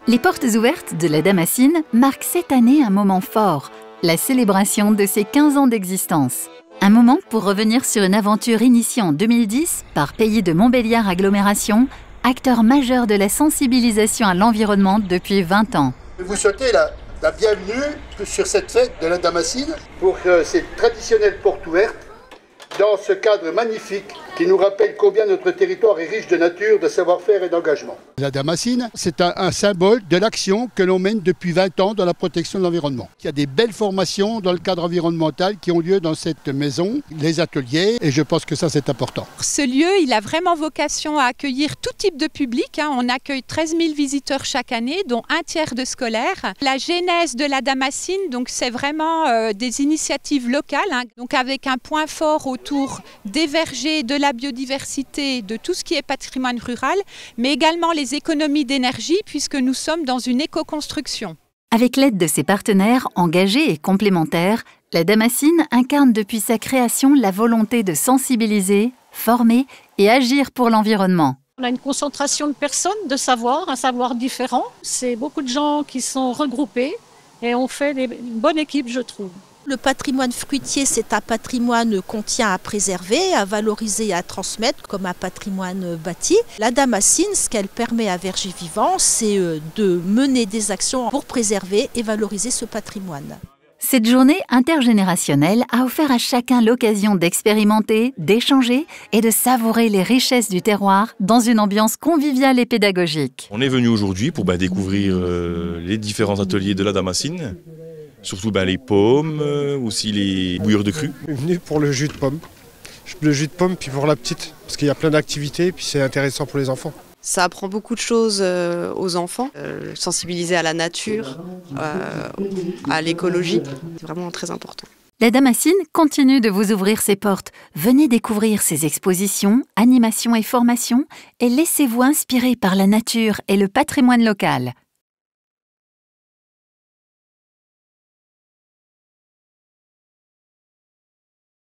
Les portes ouvertes de la Damascine marquent cette année un moment fort, la célébration de ses 15 ans d'existence. Un moment pour revenir sur une aventure initiée en 2010 par Pays de Montbéliard Agglomération, acteur majeur de la sensibilisation à l'environnement depuis 20 ans. Je vous souhaiter la bienvenue sur cette fête de la Damascine pour cette traditionnelle porte ouverte dans ce cadre magnifique qui nous rappelle combien notre territoire est riche de nature, de savoir-faire et d'engagement. La Damascine, c'est un symbole de l'action que l'on mène depuis 20 ans dans la protection de l'environnement. Il y a des belles formations dans le cadre environnemental qui ont lieu dans cette maison, les ateliers, et je pense que ça c'est important. Ce lieu, il a vraiment vocation à accueillir tout type de public. On accueille 13 000 visiteurs chaque année, dont un tiers de scolaires. La genèse de la Damascine, donc c'est vraiment des initiatives locales, donc avec un point fort autour des vergers, de la biodiversité, de tout ce qui est patrimoine rural, mais également les économies d'énergie puisque nous sommes dans une éco-construction. Avec l'aide de ses partenaires engagés et complémentaires, la Damascine incarne depuis sa création la volonté de sensibiliser, former et agir pour l'environnement. On a une concentration de personnes, de savoir, un savoir différent. C'est beaucoup de gens qui sont regroupés et on fait une bonne équipe, je trouve. Le patrimoine fruitier, c'est un patrimoine qu'on tient à préserver, à valoriser et à transmettre comme un patrimoine bâti. La Damascine, ce qu'elle permet à Verger Vivant, c'est de mener des actions pour préserver et valoriser ce patrimoine. Cette journée intergénérationnelle a offert à chacun l'occasion d'expérimenter, d'échanger et de savourer les richesses du terroir dans une ambiance conviviale et pédagogique. On est venu aujourd'hui pour découvrir les différents ateliers de la Damascine. Surtout les pommes, aussi les bouilleurs de cru. Je suis venu pour le jus de pomme. Le jus de pomme, puis pour la petite, parce qu'il y a plein d'activités, puis c'est intéressant pour les enfants. Ça apprend beaucoup de choses aux enfants, sensibiliser à la nature, à l'écologie, c'est vraiment très important. La Damascine continue de vous ouvrir ses portes. Venez découvrir ses expositions, animations et formations et laissez-vous inspirer par la nature et le patrimoine local.